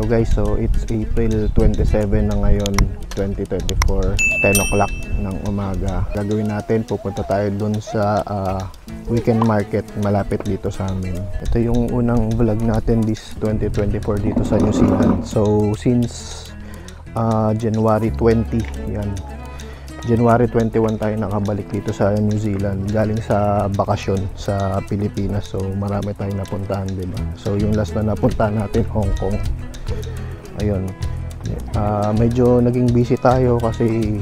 guys, so it's April 27 na ngayon, 2024, 10 o'clock ng umaga. Gagawin natin, pupunta tayo dun sa weekend market malapit dito sa amin. Ito yung unang vlog natin this 2024 dito sa New Zealand. So since January 20, yan. January 21 tayo nakabalik dito sa New Zealand galing sa bakasyon sa Pilipinas. So marami tayong napuntahan, diba? So yung last na napuntahan natin, Hong Kong. Ayun, medyo naging busy tayo kasi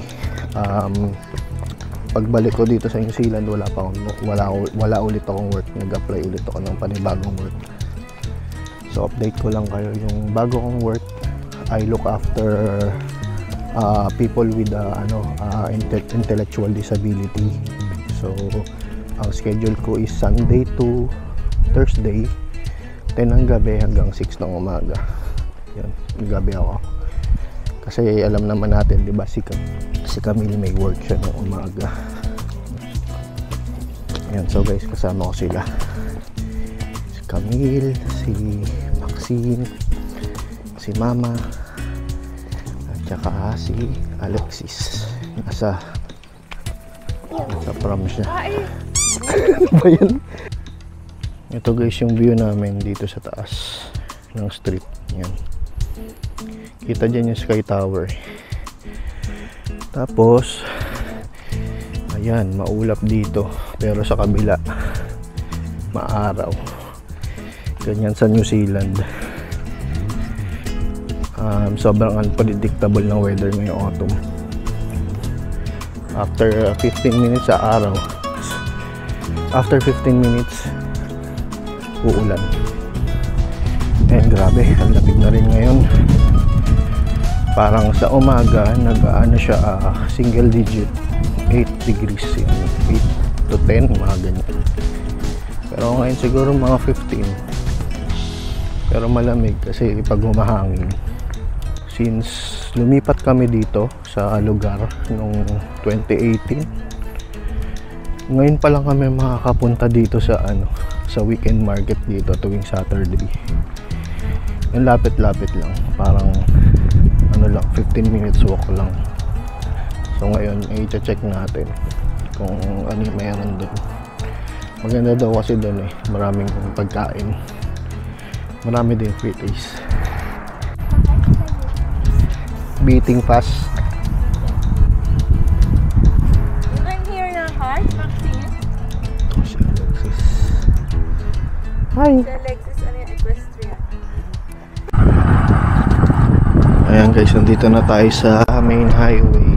pagbalik ko dito sa New Zealand wala ulit akong work. Nag-apply ulit ako ng panibagong work. So update ko lang kayo, yung bago kong work, I look after people with intellectual disability. So ang schedule ko is Sunday to Thursday, 10 ng gabi hanggang 6 ng umaga. Yan, gabi ako. Kasi alam naman natin, di ba, si Camille may work siya ng umaga. Yan, so guys, kasama ko sila. Si Camille, si Maxine, si Mama, at saka si Alexis. Nasa prom siya. Ano ba yan? Ito guys, yung view namin dito sa taas ng street. Yan. Kita dyan yung Sky Tower. Tapos ayan, maulap dito, pero sa kabila maaraw. Ganyan sa New Zealand. Sobrang unpredictable ng weather ngayong autumn. After 15 minutes sa araw, after 15 minutes uulan. And grabe, ang lamig na rin ngayon. Parang sa umaga nag-ano siya, single digit, 8 degrees, 8 to 10, mga ganyan. Pero ngayon siguro mga 15. Pero malamig kasi pag humahangin. Since lumipat kami dito sa lugar noong 2018, ngayon pa lang kami makakapunta dito sa sa weekend market dito tuwing Saturday. Yung lapit-lapit lang, parang lang, 15 minutes walk lang. So ngayon i-check natin kung ano yung mayroon doon. Maganda daw kasi doon maraming pagkain, marami din free taste. Beating fast. I'm here na heart, Maxine. Ito si Alexis. Hi! Si Alexis, ano yung equestrian? Ayan guys, nandito na tayo sa main highway.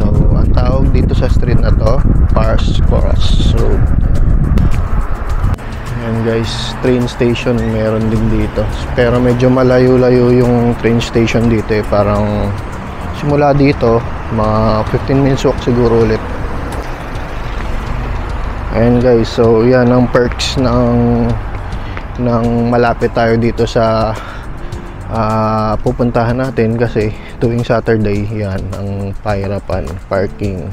So ang tawag dito sa street na to, Pars Cross Road. Ayan guys, train station meron din dito, pero medyo malayo-layo yung train station dito parang simula dito mga 15 minutes walk siguro ulit. Ayan guys, so yan ang perks ng malapit tayo dito sa pupuntahan natin, kasi tuwing Saturday yan ang pahirapan, parking.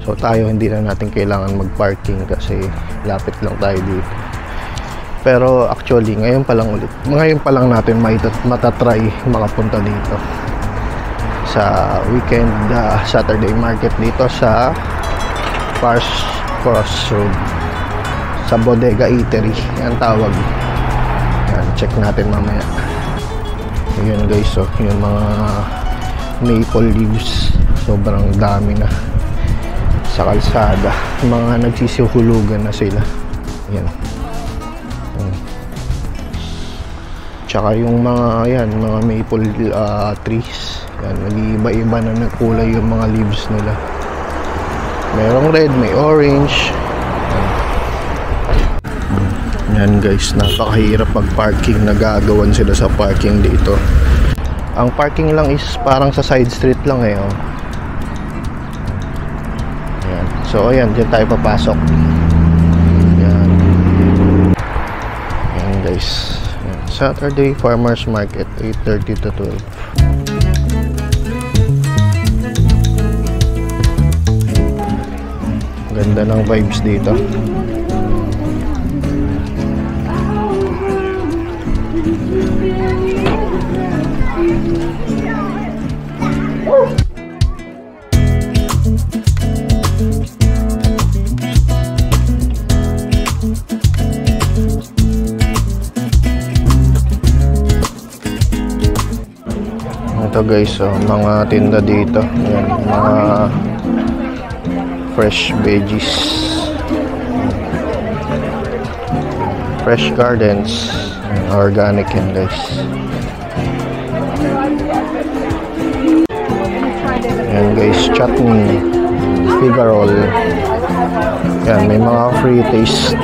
So tayo hindi na natin kailangan mag-parking kasi lapit lang tayo dito. Pero actually ngayon pa lang natin matatry makapunta dito sa weekend Saturday market dito sa Pars Cross Road, sa Bodega Eatery yan tawag. Yan, check natin mamaya. Ayan guys, so yung mga maple leaves sobrang dami na sa kalsada, mga nagsisihulugan na sila. Ayan. Tsaka yung mga mga maple trees, yan, nag-iiba-iba na nagkulay yung mga leaves nila. Merong red, may orange. Yan guys, napakahirap mag-parking. Nagagawan sila sa parking dito. Ang parking lang is parang sa side street lang oh. Ayan. So ayan, dyan tayo papasok. Ayan. Ayan guys, ayan. Saturday Farmers Market, 8:30 to 12. Ganda ng vibes dito. Ito guys, mga tinda dito. Ayan, mga fresh veggies. Fresh Gardens. Organic yan guys. Ayan guys, chutney, Figaro. Ayan, may mga free taste.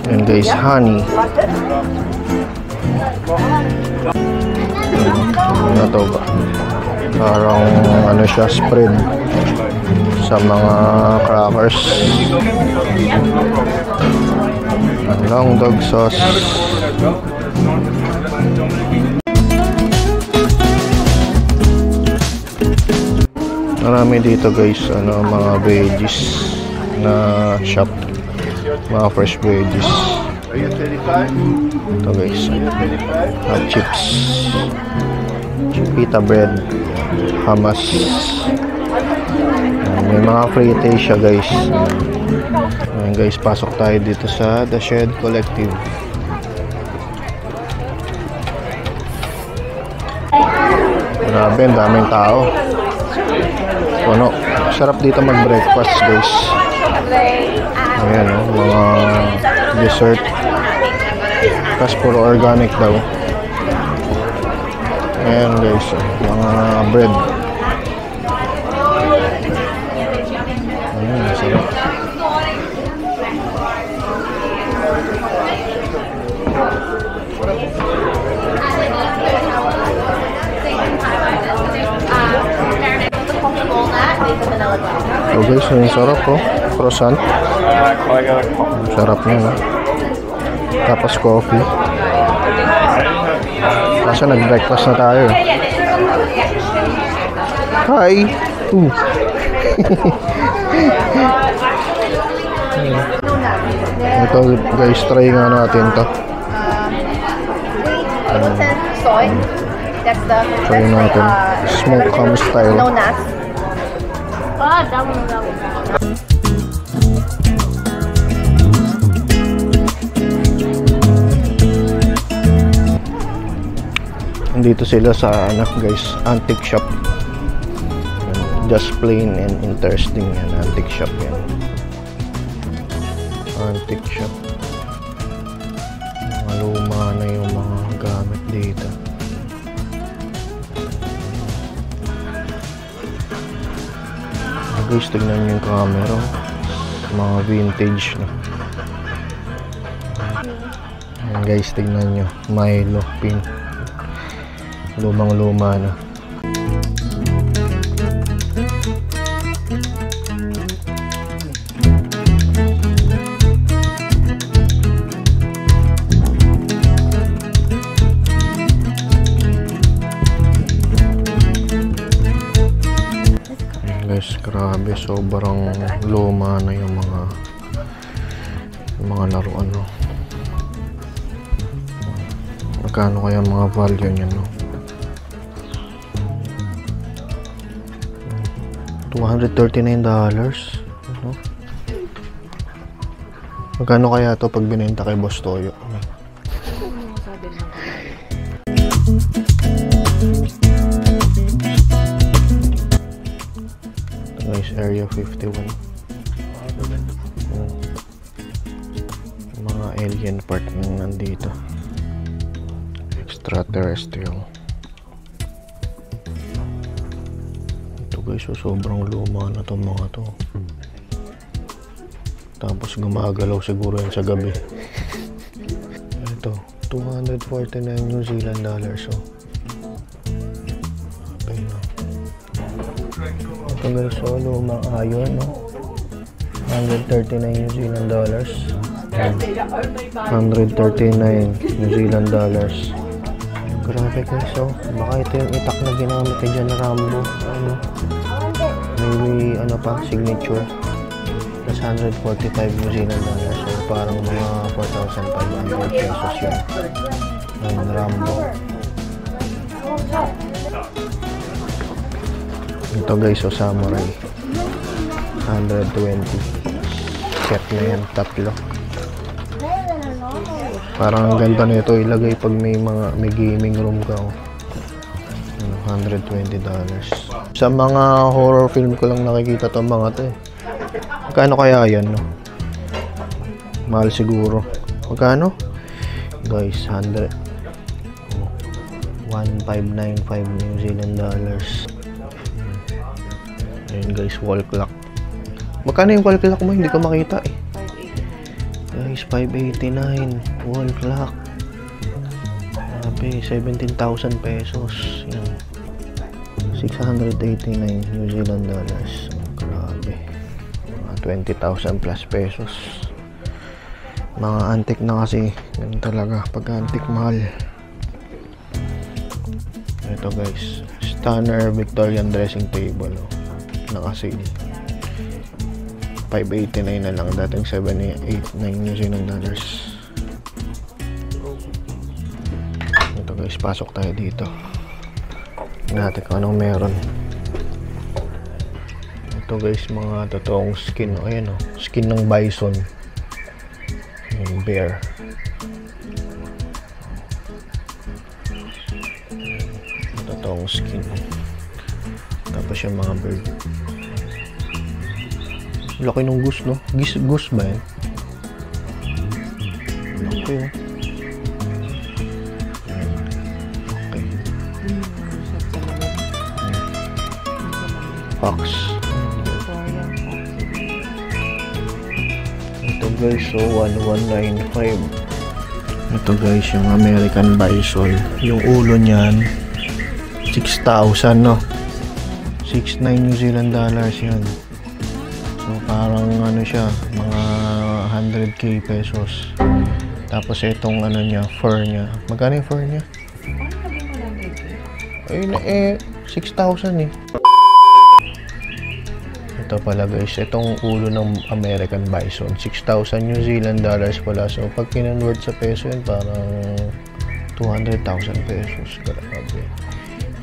Ayan guys, honey. Ano to ba? Parang ano siya, spread sa mga crackers. Long dog sauce. Marami dito guys, mga veggies na shop, mga fresh veggies. Ito guys, hot chips, pita bread, hummus. May mga free taste siya guys. Ayan guys, pasok tayo dito sa The Shed Collective. Grabe, ang daming tao. Puno. Sarap dito mag-breakfast guys. Ayan mga dessert. Tapos puro organic daw. Ayan guys, mga bread. Ayan, sarap. So guys, yung sarap croissant. Sarap niya Tapos coffee. Kasi nag-breakfast na tayo. Hi! Ito guys, try nga natin to. Soy. That's the Try natin. Smoke ham style. no nuts. Damo. Dito sila sa guys, antique shop. Just plain and interesting yan, antique shop yan. Antique shop. Maluma na yung mga gamit dito. Guys, tignan nyo yung camera. Mga vintage na. Ayan guys, tignan nyo. Milo pin. Lumang-luma na. Guys, grabe, sobrang luma na yung mga laruan Magkano kaya mga value niyan $239. Magkano kaya to pag binenta kay Boss Toyo? Guys, Area 51. Mga alien part nandito. Extraterrestrial. Ito guys, sobrang luma na itong mga to. Tapos gumagalaw siguro yan sa gabi. Ito, 249 New Zealand dollars. Okay na. Ito guys, lumang ayon, 139 New Zealand dollars. 139 New Zealand dollars. Grabe guys, baka ito yung itak na ginamit kay John Rambo. May pa, signature. Plus 145 New Zealand dollars. So parang mga 4,500 pesos yun. Ang Rambo. Ito guys, samurai. 120. Set na yan, tatlo. Parang ang ganda nito ilagay pag may gaming room ka. Oh. $120. Sa mga horror film ko lang nakikita to mga to eh. Magkano kaya yan, no? Mahal siguro. Magkano? Guys, 1595 New Zealand dollars. Ayun guys, wall clock. Magkano yung wall clock mo? Hindi ko makita eh. Guys, 589 wall clock. Grabe, 17,000 pesos. Yan. 689 New Zealand dollars. Grabe. 20,000 plus pesos. Mga antique na kasi. Ganun talaga. Pag antique, mahal. Ito guys. Stunner Victorian dressing table. Oh. Naka-sale. 589 na lang. Dating 789 New Zealand dollars. Ito guys. Pasok tayo dito. Natin kung anong meron. Ito guys, mga totoong skin. O ayan o, skin ng bison. Yung bear. Totoong skin. Tapos yung mga bird. Laki ng goose, no? Goose ba yan? Laki o. Fox. Ito guys, so 1195. Ito guys, yung American Bison. Yung ulo niyan 6,000, no? 69 New Zealand dollars yan. So parang ano siya, mga 100k pesos. Tapos itong ano niya, fur niya. Magkano yung fur niya? Ayun 6,000 eh. Ito pala guys, itong ulo ng American Bison, 6,000 New Zealand dollars pala. So pag kinonvert sa peso yun, parang 200,000 pesos. Grabe.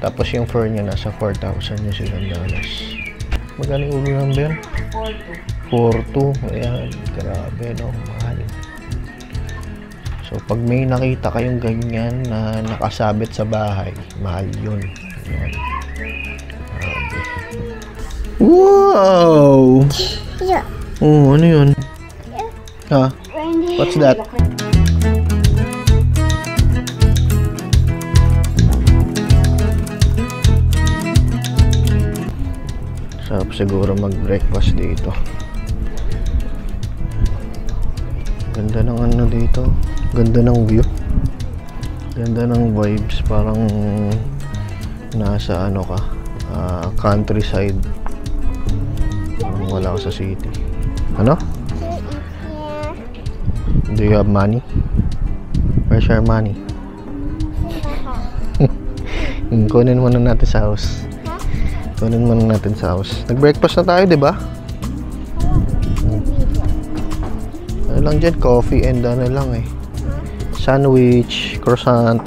Tapos yung fur niya nasa 4,000 New Zealand dollars. Magkano yung ulo ng bear? 4,200. Ayan, grabe no, mahal. So pag may nakita kayong ganyan na nakasabit sa bahay, mahal yun. Ayan. Wow! Yeah. Oh, ano yun? Ha? What's that? Sarap siguro mag-breakfast dito. Ganda ng ano dito. Ganda ng view. Ganda ng vibes. Parang nasa ano ka, countryside. Wala ako sa city. Ano? Do you have money? Where's your money? Kunin muna natin sa house. Kunin muna natin sa house. Nag-breakfast na tayo, di ba? Ano lang dyan? Coffee and ano lang eh. Sandwich, croissant.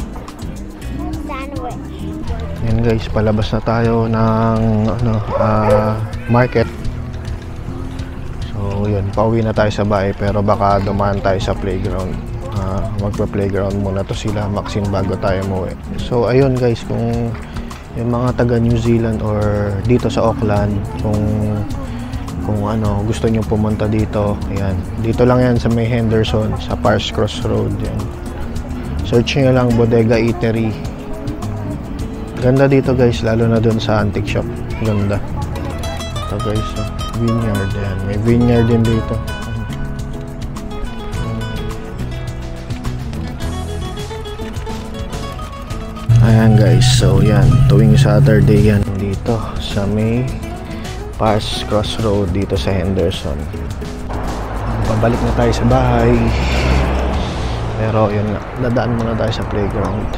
Yan guys, palabas na tayo ng ano, market. So yun, pauwi na tayo sa bahay pero baka dumaan tayo sa playground. Magpa-playground muna to sila Maxine bago tayo umuwi. So ayun guys, kung yung mga taga New Zealand or dito sa Auckland, kung ano gusto niyo pumunta dito, ayan, dito lang yan sa may Henderson, sa Pars Cross Road yan. Search niyo lang Bodega Eatery. Ganda dito guys, lalo na dun sa antique shop. Ganda. Ito guys, vineyard yan. May vineyard din dito. Ayan guys, so yan, tuwing Saturday yan dito sa may Pars Cross Road dito sa Henderson. Pabalik na tayo sa bahay. Pero yun nga, dadaan muna tayo sa playground.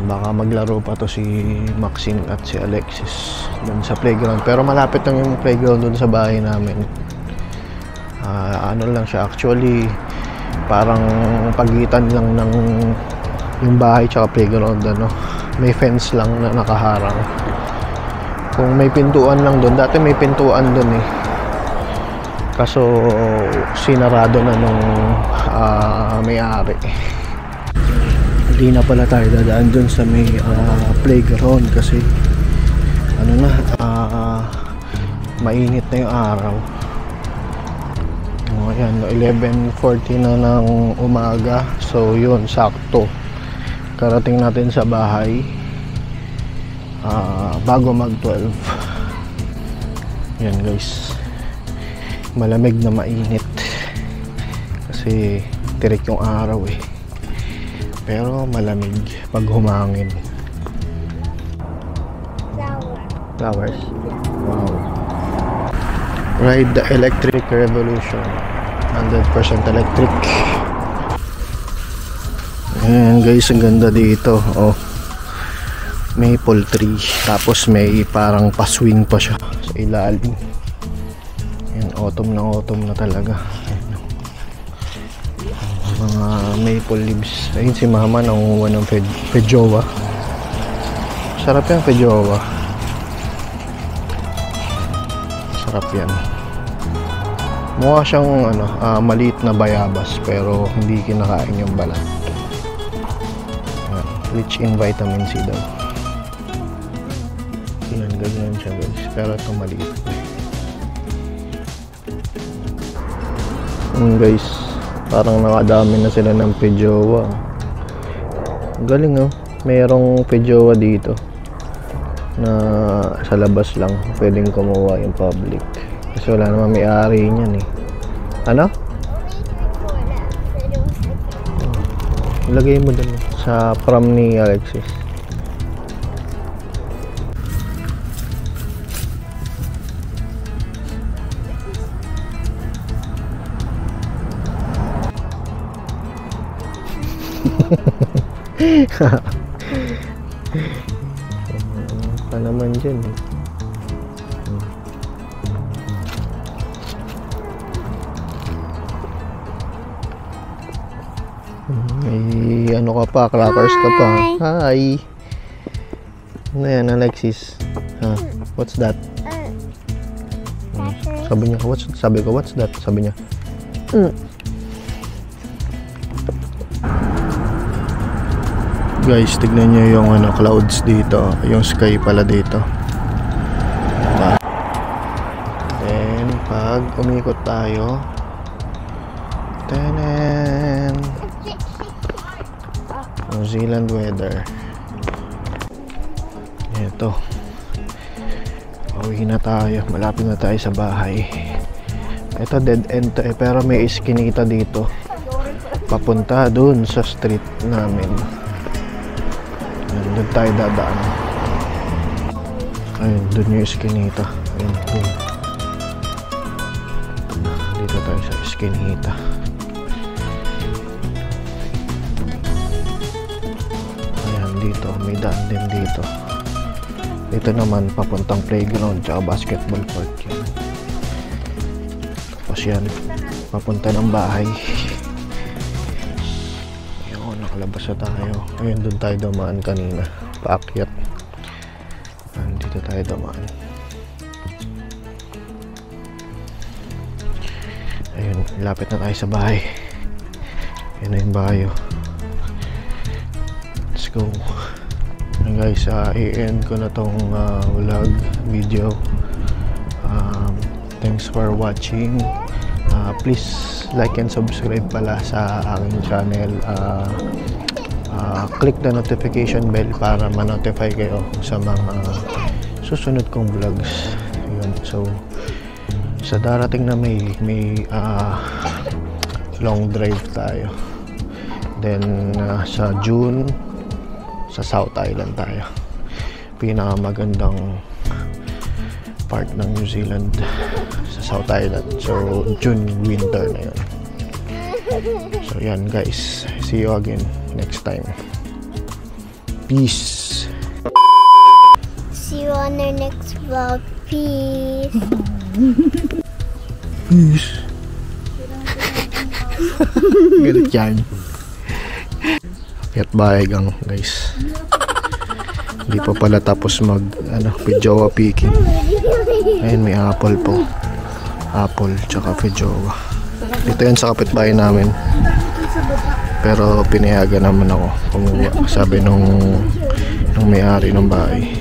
Baka maglaro pa to si Maxine at si Alexis dun sa playground. Pero malapit lang yung playground dun sa bahay namin. Ano lang siya, actually parang pagitan lang ng yung bahay tsaka playground, ano, may fence lang na nakaharang. Kung may pintuan lang doon, dati may pintuan doon eh, Kaso sinarado na nung may-ari. Hindi na pala tayo dadaan dun sa may playground kasi ano na, mainit na yung araw. Ayan, 11:40 na ng umaga. So yun, sakto karating natin sa bahay bago mag 12. Yan guys, malamig na mainit kasi tirik yung araw eh, pero malamig pag humangin. Flowers? Wow. Ride the electric revolution, 100% electric. Ayan guys, ang ganda dito. Oh, maple tree, tapos may parang paswing pa siya sa ilalim. Ayan, autumn na talaga. Mga maple leaves. Ayun si mama nangunguha ng feijoa. Sarap yan, feijoa. Sarap yan. Mukha siyang maliit na bayabas pero hindi kinakain yung balat. Rich in vitamin C daw. Yan, ganyan siya guys, pero ito maliit. Guys, parang nakadami na sila ng feijoa. Galing oh, mayroong feijoa dito na sa labas lang pwedeng kumuha yung public kasi wala naman may-ari niyan eh. Ano? Ilagay mo dun sa pram ni Alexis. Pa naman dyan eh. May ano ka pa, crackers ka pa. Hi. Ano yan, Alexis? What's that? Sabi niya, sabi ko, what's that? Sabi niya. Guys, tignan niyo yung clouds dito, yung sky pala dito. Then pag umikot tayo, tanan, New Zealand weather. Ito, pauwi na tayo, malapit na tayo sa bahay. Ito dead end to eh, pero may iskinita dito papunta dun sa street namin. Doon tayo dadaan. Ayun, doon yung iskinita. Ayun, doon. Dito tayo sa iskinita. Ayan, dito. May daan din dito. Dito naman, papuntang playground tsaka basketball court. Yan. Tapos yan, papunta ng bahay. Nakalabas na tayo. Ayun, doon tayo dumaan kanina. Paakyat. Dito tayo dumaan. Ayun, lapit na tayo sa bahay. Ayun na yung bahay. Let's go. Ayun guys, i-end ko na tong vlog video. Thanks for watching. Please like and subscribe pala sa aking channel. Click the notification bell para ma-notify kayo sa mga susunod kong vlogs. Yun. So sa darating na may long drive tayo. Then sa June sa South Island tayo. Pinakamagandang part ng New Zealand sa South Island. So June winter na yun. So yan guys, see you again next time. Peace. See you on our next vlog. Peace. Peace. Galit yan. Akyat bahay gang guys. Hindi pa pala tapos mag feijoa picking. Ayun, may apple po. apple, tsaka feijoa. Dito yan sa kapitbahay namin. Pero pinayagan naman ako kumuha. Sabi nung may-ari ng bahay.